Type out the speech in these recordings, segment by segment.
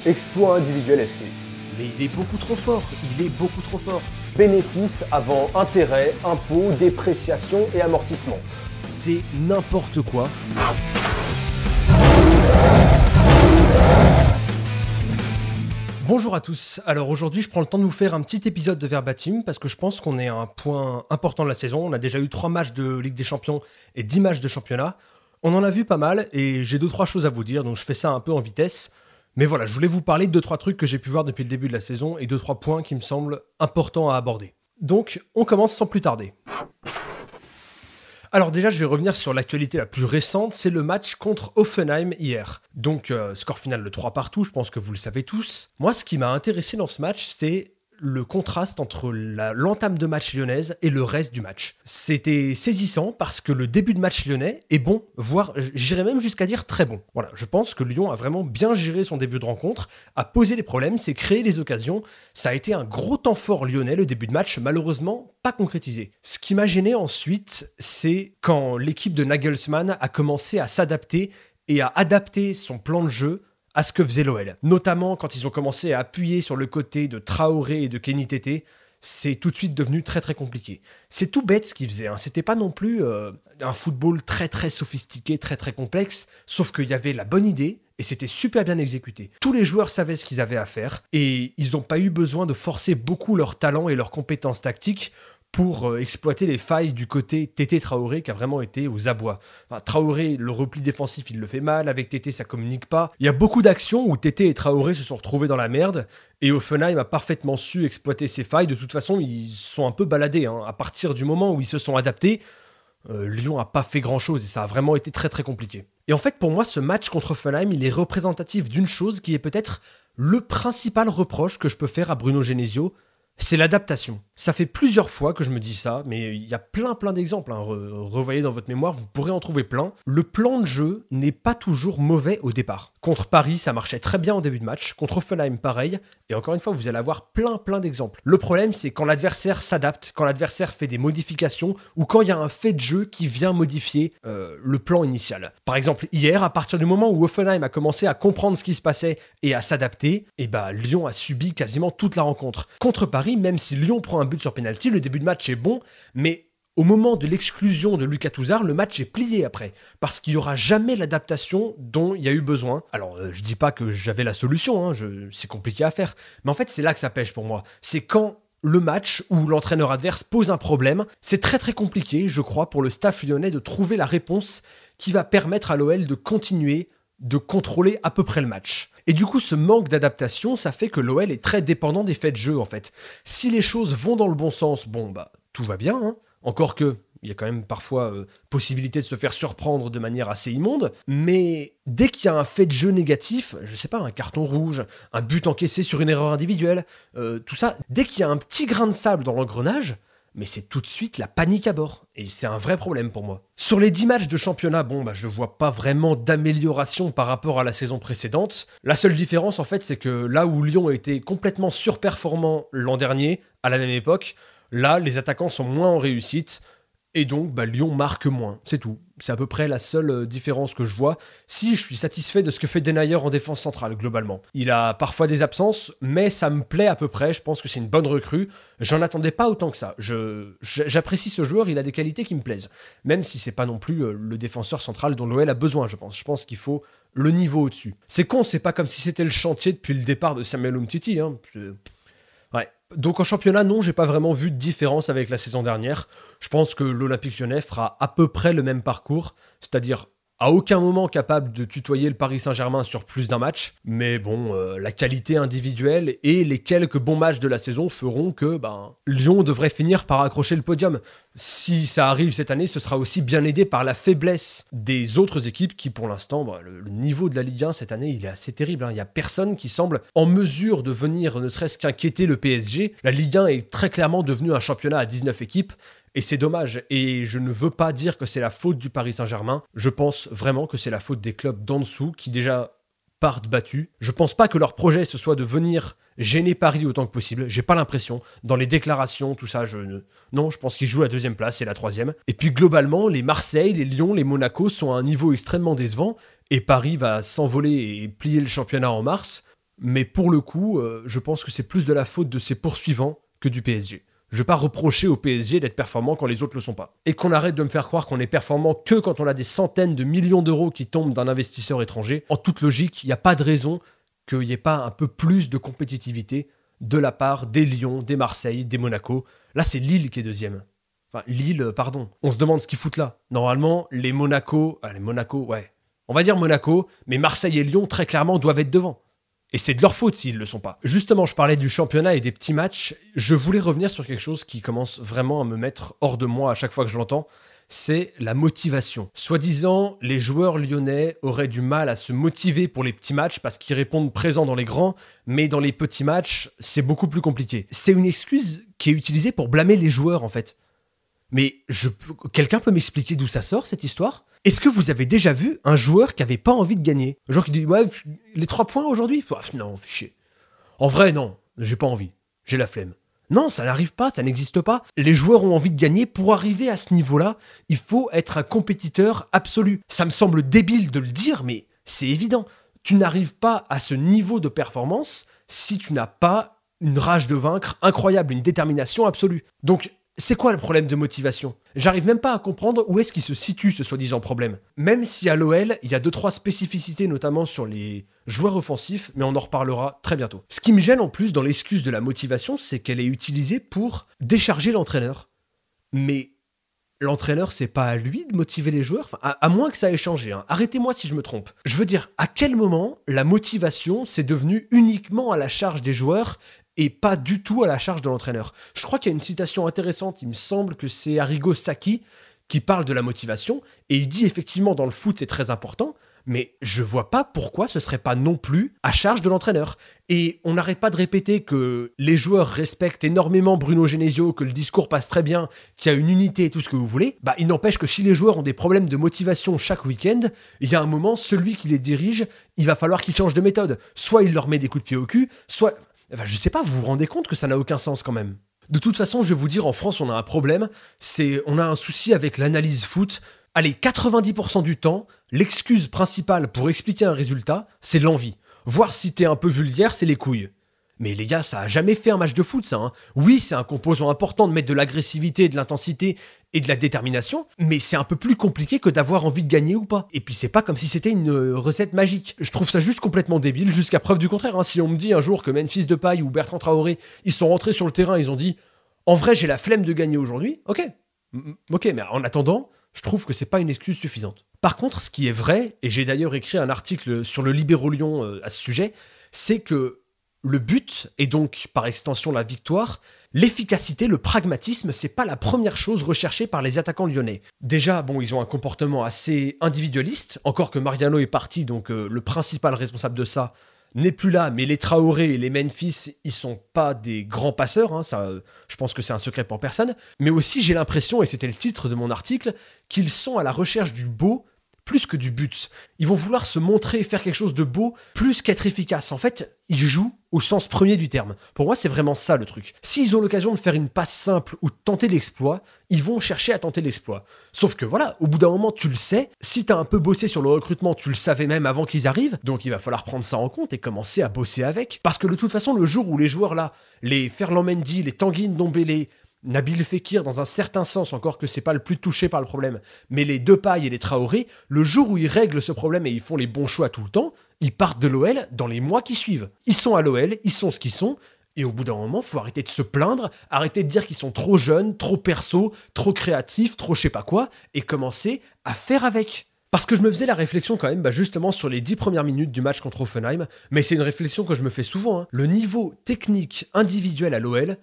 Exploit individuel FC. Mais il est beaucoup trop fort, il est beaucoup trop fort. Bénéfice avant intérêt, impôts, dépréciation et amortissement. C'est n'importe quoi. Bonjour à tous, alors aujourd'hui je prends le temps de vous faire un petit épisode de Verbatim parce que je pense qu'on est à un point important de la saison. On a déjà eu 3 matchs de Ligue des Champions et 10 matchs de championnat. On en a vu pas mal et j'ai 2-3 choses à vous dire, donc je fais ça un peu en vitesse. Mais voilà, je voulais vous parler de 2-3 trucs que j'ai pu voir depuis le début de la saison et 2-3 points qui me semblent importants à aborder. Donc on commence sans plus tarder. Alors déjà, je vais revenir sur l'actualité la plus récente, c'est le match contre Hoffenheim hier. Donc, score final de 3-2, je pense que vous le savez tous. Moi, ce qui m'a intéressé dans ce match, c'est le contraste entre l'entame de match lyonnaise et le reste du match. C'était saisissant parce que le début de match lyonnais est bon, voire j'irais même jusqu'à dire très bon. Voilà, je pense que Lyon a vraiment bien géré son début de rencontre, a posé les problèmes, s'est créé les occasions. Ça a été un gros temps fort lyonnais, le début de match, malheureusement pas concrétisé. Ce qui m'a gêné ensuite, c'est quand l'équipe de Nagelsmann a commencé à s'adapter et à adapter son plan de jeu à ce que faisait l'OL. Notamment quand ils ont commencé à appuyer sur le côté de Traoré et de Kenny Tété, c'est tout de suite devenu très très compliqué. C'est tout bête ce qu'ils faisaient, hein. C'était pas non plus un football très très sophistiqué, très très complexe, sauf qu'il y avait la bonne idée et c'était super bien exécuté. Tous les joueurs savaient ce qu'ils avaient à faire et ils n'ont pas eu besoin de forcer beaucoup leur talent et leurs compétences tactiques pour exploiter les failles du côté Tété Traoré qui a vraiment été aux abois. Enfin, Traoré, le repli défensif, il le fait mal, avec Tété ça communique pas. Il y a beaucoup d'actions où Tété et Traoré se sont retrouvés dans la merde, et Hoffenheim a parfaitement su exploiter ces failles. De toute façon, ils sont un peu baladés, hein. À partir du moment où ils se sont adaptés, Lyon a pas fait grand chose, et ça a vraiment été très très compliqué. Et en fait, pour moi, ce match contre Hoffenheim, il est représentatif d'une chose qui est peut-être le principal reproche que je peux faire à Bruno Genesio, c'est l'adaptation. Ça fait plusieurs fois que je me dis ça, mais il y a plein d'exemples, hein. Revoyez dans votre mémoire, vous pourrez en trouver plein. Le plan de jeu n'est pas toujours mauvais au départ. Contre Paris, ça marchait très bien en début de match. Contre Hoffenheim, pareil. Et encore une fois, vous allez avoir plein d'exemples. Le problème, c'est quand l'adversaire s'adapte, quand l'adversaire fait des modifications, ou quand il y a un fait de jeu qui vient modifier le plan initial. Par exemple, hier, à partir du moment où Hoffenheim a commencé à comprendre ce qui se passait et à s'adapter, et Lyon a subi quasiment toute la rencontre. Contre Paris, même si Lyon prend un but sur penalty, le début de match est bon, mais au moment de l'exclusion de Lucas Touzard, le match est plié après, parce qu'il n'y aura jamais l'adaptation dont il y a eu besoin. Alors, je dis pas que j'avais la solution, hein, c'est compliqué à faire, mais en fait, c'est là que ça pêche pour moi. C'est quand le match où l'entraîneur adverse pose un problème, c'est très très compliqué, je crois, pour le staff lyonnais de trouver la réponse qui va permettre à l'OL de continuer de contrôler à peu près le match. Et du coup, ce manque d'adaptation, ça fait que l'OL est très dépendant des faits de jeu, en fait. Si les choses vont dans le bon sens, tout va bien, hein. Encore que, il y a quand même parfois possibilité de se faire surprendre de manière assez immonde, mais dès qu'il y a un fait de jeu négatif, je sais pas, un carton rouge, un but encaissé sur une erreur individuelle, tout ça, dès qu'il y a un petit grain de sable dans l'engrenage, mais c'est tout de suite la panique à bord. Et c'est un vrai problème pour moi. Sur les 10 matchs de championnat, je vois pas vraiment d'amélioration par rapport à la saison précédente. La seule différence, en fait, c'est que là où Lyon était complètement surperformant l'an dernier, à la même époque, là, les attaquants sont moins en réussite. Et donc, Lyon marque moins, c'est tout. C'est à peu près la seule différence que je vois. Si, je suis satisfait de ce que fait Denayer en défense centrale, globalement. Il a parfois des absences, mais ça me plaît à peu près. Je pense que c'est une bonne recrue. J'en attendais pas autant que ça. J'apprécie ce joueur, il a des qualités qui me plaisent. Même si c'est pas non plus le défenseur central dont l'OL a besoin, je pense. Je pense qu'il faut le niveau au-dessus. C'est con, c'est pas comme si c'était le chantier depuis le départ de Samuel Umtiti, hein. Ouais. Donc en championnat, non, j'ai pas vraiment vu de différence avec la saison dernière. Je pense que l'Olympique Lyonnais fera à peu près le même parcours, c'est-à-dire à aucun moment capable de tutoyer le Paris Saint-Germain sur plus d'un match. Mais la qualité individuelle et les quelques bons matchs de la saison feront que Lyon devrait finir par accrocher le podium. Si ça arrive cette année, ce sera aussi bien aidé par la faiblesse des autres équipes qui, pour l'instant, le niveau de la Ligue 1 cette année, il est assez terrible, hein. Il n'y a personne qui semble en mesure de venir ne serait-ce qu'inquiéter le PSG. La Ligue 1 est très clairement devenue un championnat à 19 équipes. Et c'est dommage, et je ne veux pas dire que c'est la faute du Paris Saint-Germain, je pense vraiment que c'est la faute des clubs d'en dessous qui déjà partent battus. Je pense pas que leur projet ce soit de venir gêner Paris autant que possible, j'ai pas l'impression, dans les déclarations, tout ça, non, je pense qu'ils jouent la deuxième place et la troisième. Et puis globalement, les Marseille, les Lyon, les Monaco sont à un niveau extrêmement décevant, et Paris va s'envoler et plier le championnat en mars. Mais pour le coup, je pense que c'est plus de la faute de ses poursuivants que du PSG. Je vais pas reprocher au PSG d'être performant quand les autres le sont pas. Et qu'on arrête de me faire croire qu'on est performant que quand on a des centaines de millions d'euros qui tombent d'un investisseur étranger. En toute logique, il n'y a pas de raison qu'il n'y ait pas un peu plus de compétitivité de la part des Lyon, des Marseille, des Monaco. Là, c'est Lille qui est deuxième. Enfin, Lille, pardon. On se demande ce qu'ils foutent là. Normalement, les Monaco, ouais. On va dire Monaco, mais Marseille et Lyon, très clairement, doivent être devant. Et c'est de leur faute s'ils ne le sont pas. Justement, je parlais du championnat et des petits matchs. Je voulais revenir sur quelque chose qui commence vraiment à me mettre hors de moi à chaque fois que je l'entends. C'est la motivation. Soi-disant, les joueurs lyonnais auraient du mal à se motiver pour les petits matchs parce qu'ils répondent présents dans les grands, mais dans les petits matchs, c'est beaucoup plus compliqué. C'est une excuse qui est utilisée pour blâmer les joueurs, en fait. Mais quelqu'un peut m'expliquer d'où ça sort, cette histoire ? Est-ce que vous avez déjà vu un joueur qui avait pas envie de gagner ? Un joueur qui dit « Ouais, les 3 points aujourd'hui ?» Non, fais chier. En vrai, non, j'ai pas envie. J'ai la flemme. Non, ça n'arrive pas, ça n'existe pas. Les joueurs ont envie de gagner. Pour arriver à ce niveau-là, il faut être un compétiteur absolu. Ça me semble débile de le dire, mais c'est évident. Tu n'arrives pas à ce niveau de performance si tu n'as pas une rage de vaincre incroyable, une détermination absolue. Donc, c'est quoi le problème de motivation ? J'arrive même pas à comprendre où est-ce qu'il se situe ce soi-disant problème. Même si à l'OL, il y a 2-3 spécificités, notamment sur les joueurs offensifs, mais on en reparlera très bientôt. Ce qui me gêne en plus dans l'excuse de la motivation, c'est qu'elle est utilisée pour décharger l'entraîneur. Mais l'entraîneur, c'est pas à lui de motiver les joueurs, enfin, à moins que ça ait changé. Hein. Arrêtez-moi si je me trompe. Je veux dire, à quel moment la motivation, c'est devenu uniquement à la charge des joueurs et pas du tout à la charge de l'entraîneur. Je crois qu'il y a une citation intéressante, il me semble que c'est Arrigo Sacchi qui parle de la motivation, et il dit effectivement dans le foot c'est très important, mais je vois pas pourquoi ce serait pas non plus à charge de l'entraîneur. Et on n'arrête pas de répéter que les joueurs respectent énormément Bruno Genesio, que le discours passe très bien, qu'il y a une unité et tout ce que vous voulez, bah il n'empêche que si les joueurs ont des problèmes de motivation chaque week-end, il y a un moment, celui qui les dirige, il va falloir qu'il change de méthode. Soit il leur met des coups de pied au cul, soit... Enfin, je sais pas, vous vous rendez compte que ça n'a aucun sens quand même. De toute façon, je vais vous dire, en France, on a un problème, on a un souci avec l'analyse foot. Allez, 90% du temps, l'excuse principale pour expliquer un résultat, c'est l'envie. Voir si t'es un peu vulgaire, c'est les couilles. Mais les gars, ça a jamais fait un match de foot, ça. Hein. Oui, c'est un composant important de mettre de l'agressivité, de l'intensité et de la détermination, mais c'est un peu plus compliqué que d'avoir envie de gagner ou pas. Et puis c'est pas comme si c'était une recette magique. Je trouve ça juste complètement débile, jusqu'à preuve du contraire. Hein. Si on me dit un jour que Memphis Depay ou Bertrand Traoré, ils sont rentrés sur le terrain, ils ont dit « En vrai, j'ai la flemme de gagner aujourd'hui », ok. Ok, mais en attendant, je trouve que c'est pas une excuse suffisante. Par contre, ce qui est vrai, et j'ai d'ailleurs écrit un article sur le Libéro Lyon à ce sujet, c'est que le but, et donc par extension la victoire, l'efficacité, le pragmatisme, c'est pas la première chose recherchée par les attaquants lyonnais. Déjà, bon, ils ont un comportement assez individualiste, encore que Mariano est parti, donc le principal responsable de ça n'est plus là, mais les Traoré et les Memphis, ils sont pas des grands passeurs, hein, ça, je pense que c'est un secret pour personne, mais aussi j'ai l'impression, et c'était le titre de mon article, qu'ils sont à la recherche du beau, plus que du but. Ils vont vouloir se montrer, faire quelque chose de beau, plus qu'être efficace. En fait, ils jouent au sens premier du terme. Pour moi, c'est vraiment ça le truc. S'ils ont l'occasion de faire une passe simple ou de tenter l'exploit, ils vont chercher à tenter l'exploit. Sauf que voilà, au bout d'un moment, tu le sais, si t'as un peu bossé sur le recrutement, tu le savais même avant qu'ils arrivent, donc il va falloir prendre ça en compte et commencer à bosser avec. Parce que de toute façon, le jour où les joueurs là, les Ferland Mendy, les Tanguy Ndombele, Nabil Fekir, dans un certain sens, encore que c'est pas le plus touché par le problème, mais les Depay et les Traoré, le jour où ils règlent ce problème et ils font les bons choix tout le temps, ils partent de l'OL dans les mois qui suivent. Ils sont à l'OL, ils sont ce qu'ils sont, et au bout d'un moment, faut arrêter de se plaindre, arrêter de dire qu'ils sont trop jeunes, trop perso, trop créatifs, trop je sais pas quoi, et commencer à faire avec. Parce que je me faisais la réflexion quand même, justement sur les 10 premières minutes du match contre Hoffenheim, mais c'est une réflexion que je me fais souvent. Hein. Le niveau technique individuel à l'OL,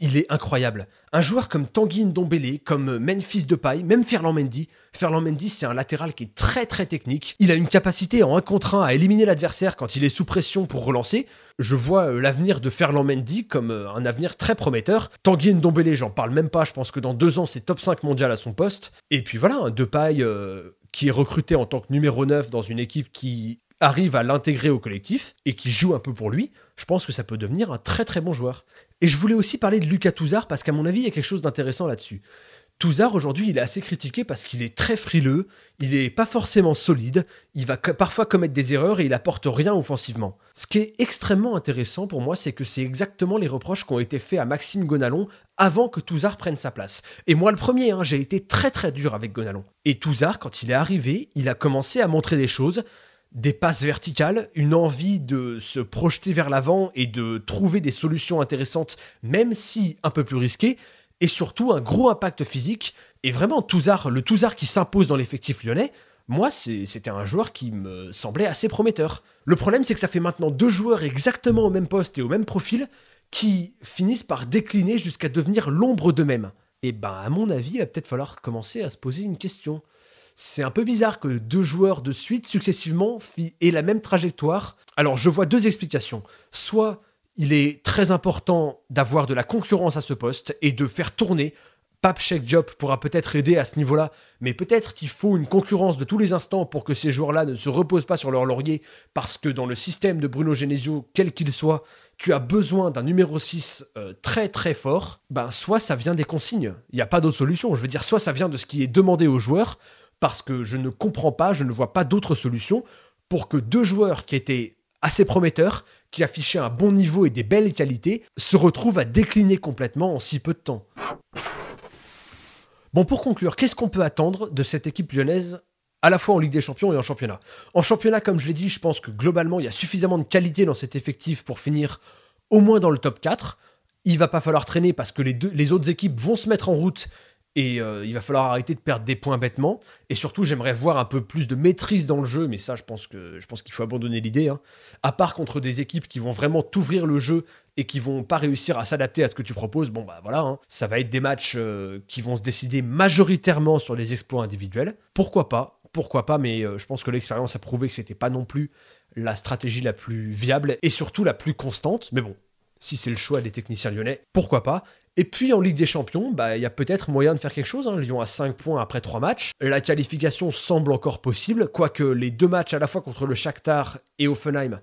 il est incroyable. Un joueur comme Tanguy Ndombele, comme Memphis Depay, même Ferland Mendy. Ferland Mendy, c'est un latéral qui est très très technique. Il a une capacité en 1 contre 1 à éliminer l'adversaire quand il est sous pression pour relancer. Je vois l'avenir de Ferland Mendy comme un avenir très prometteur. Tanguy Ndombele, j'en parle même pas, je pense que dans 2 ans, c'est top 5 mondial à son poste. Et puis voilà, un Depay qui est recruté en tant que numéro 9 dans une équipe qui arrive à l'intégrer au collectif et qui joue un peu pour lui, je pense que ça peut devenir un très très bon joueur. Et je voulais aussi parler de Lucas Touzard parce qu'à mon avis, il y a quelque chose d'intéressant là-dessus. Touzard, aujourd'hui, il est assez critiqué parce qu'il est très frileux, il est pas forcément solide, il va parfois commettre des erreurs et il apporte rien offensivement. Ce qui est extrêmement intéressant pour moi, c'est que c'est exactement les reproches qui ont été faits à Maxime Gonalon avant que Touzard prenne sa place. Et moi, le premier, j'ai été très très dur avec Gonalon. Et Touzard, quand il est arrivé, il a commencé à montrer des choses, des passes verticales, une envie de se projeter vers l'avant et de trouver des solutions intéressantes, même si un peu plus risquées, et surtout un gros impact physique. Et vraiment, le Touzard qui s'impose dans l'effectif lyonnais, moi, c'était un joueur qui me semblait assez prometteur. Le problème, c'est que ça fait maintenant 2 joueurs exactement au même poste et au même profil qui finissent par décliner jusqu'à devenir l'ombre d'eux-mêmes. Et à mon avis, il va peut-être falloir commencer à se poser une question. C'est un peu bizarre que 2 joueurs de suite, successivement, aient la même trajectoire. Alors, je vois 2 explications. Soit il est très important d'avoir de la concurrence à ce poste et de faire tourner. Pape Cheikh Diop pourra peut-être aider à ce niveau-là, mais peut-être qu'il faut une concurrence de tous les instants pour que ces joueurs-là ne se reposent pas sur leur laurier, parce que dans le système de Bruno Genesio, quel qu'il soit, tu as besoin d'un numéro 6 très très fort. Soit ça vient des consignes, il n'y a pas d'autre solution. Je veux dire, soit ça vient de ce qui est demandé aux joueurs, parce que je ne comprends pas, je ne vois pas d'autre solution pour que 2 joueurs qui étaient assez prometteurs, qui affichaient un bon niveau et des belles qualités, se retrouvent à décliner complètement en si peu de temps. Bon, pour conclure, qu'est-ce qu'on peut attendre de cette équipe lyonnaise, à la fois en Ligue des Champions et en championnat ? En championnat, comme je l'ai dit, je pense que globalement, il y a suffisamment de qualité dans cet effectif pour finir au moins dans le top 4. Il va pas falloir traîner parce que les autres équipes vont se mettre en route et il va falloir arrêter de perdre des points bêtement. Et surtout, j'aimerais voir un peu plus de maîtrise dans le jeu, mais ça, je pense qu'il faut abandonner l'idée. À part contre des équipes qui vont vraiment t'ouvrir le jeu et qui vont pas réussir à s'adapter à ce que tu proposes, voilà, ça va être des matchs qui vont se décider majoritairement sur les exploits individuels. Pourquoi pas, mais je pense que l'expérience a prouvé que c'était pas non plus la stratégie la plus viable et surtout la plus constante. Mais bon, si c'est le choix des techniciens lyonnais, pourquoi pas. Et puis en Ligue des Champions, il y a peut-être moyen de faire quelque chose. Lyon a 5 points après 3 matchs. La qualification semble encore possible, quoique les 2 matchs à la fois contre le Shakhtar et Hoffenheim,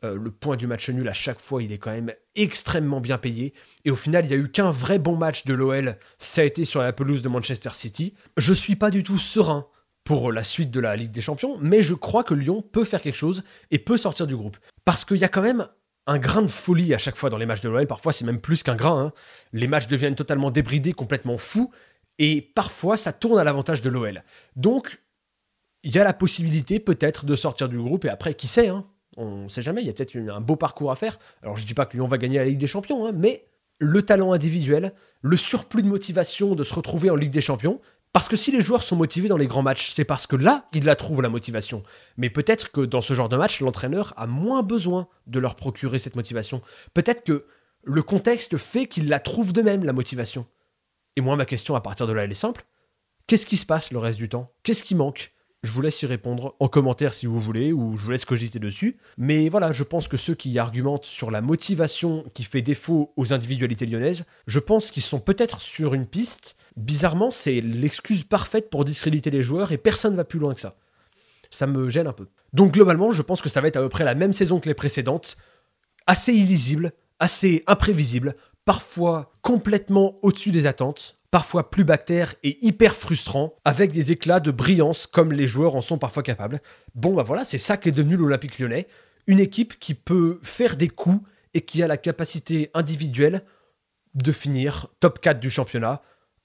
le point du match nul à chaque fois, il est quand même extrêmement bien payé. Et au final, il n'y a eu qu'un vrai bon match de l'OL, ça a été sur la pelouse de Manchester City. Je suis pas du tout serein pour la suite de la Ligue des Champions, mais je crois que Lyon peut faire quelque chose et peut sortir du groupe. Parce qu'il y a quand même un grain de folie à chaque fois dans les matchs de l'OL, parfois c'est même plus qu'un grain. Les matchs deviennent totalement débridés, complètement fous, et parfois ça tourne à l'avantage de l'OL. Donc, il y a la possibilité peut-être de sortir du groupe, et après, qui sait, on ne sait jamais, il y a peut-être un beau parcours à faire. Alors je dis pas que Lyon va gagner la Ligue des Champions, mais le talent individuel, le surplus de motivation de se retrouver en Ligue des Champions, parce que si les joueurs sont motivés dans les grands matchs, c'est parce que là, ils la trouvent la motivation. Mais peut-être que dans ce genre de match, l'entraîneur a moins besoin de leur procurer cette motivation. Peut-être que le contexte fait qu'ils la trouvent d'eux-mêmes, la motivation. Et moi, ma question à partir de là, elle est simple. Qu'est-ce qui se passe le reste du temps ? Qu'est-ce qui manque ? Je vous laisse y répondre en commentaire si vous voulez, ou je vous laisse cogiter dessus. Mais voilà, je pense que ceux qui argumentent sur la motivation qui fait défaut aux individualités lyonnaises, je pense qu'ils sont peut-être sur une piste. Bizarrement, c'est l'excuse parfaite pour discréditer les joueurs et personne ne va plus loin que ça. Ça me gêne un peu. Donc globalement, je pense que ça va être à peu près la même saison que les précédentes. Assez illisible, assez imprévisible, parfois complètement au-dessus des attentes, parfois plus bactère et hyper frustrant, avec des éclats de brillance comme les joueurs en sont parfois capables. Bon voilà, c'est ça qu'est devenu l'Olympique Lyonnais. Une équipe qui peut faire des coups et qui a la capacité individuelle de finir top 4 du championnat.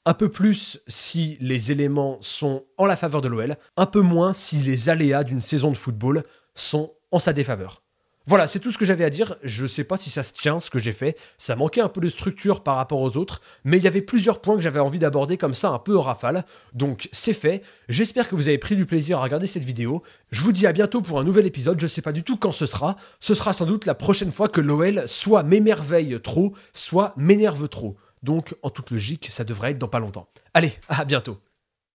Un peu plus si les éléments sont en la faveur de l'OL, un peu moins si les aléas d'une saison de football sont en sa défaveur. Voilà, c'est tout ce que j'avais à dire. Je sais pas si ça se tient, ce que j'ai fait. Ça manquait un peu de structure par rapport aux autres, mais il y avait plusieurs points que j'avais envie d'aborder comme ça, un peu en rafale. Donc c'est fait. J'espère que vous avez pris du plaisir à regarder cette vidéo. Je vous dis à bientôt pour un nouvel épisode. Je sais pas du tout quand ce sera. Ce sera sans doute la prochaine fois que l'OL soit m'émerveille trop, soit m'énerve trop. Donc, en toute logique, ça devrait être dans pas longtemps. Allez, à bientôt.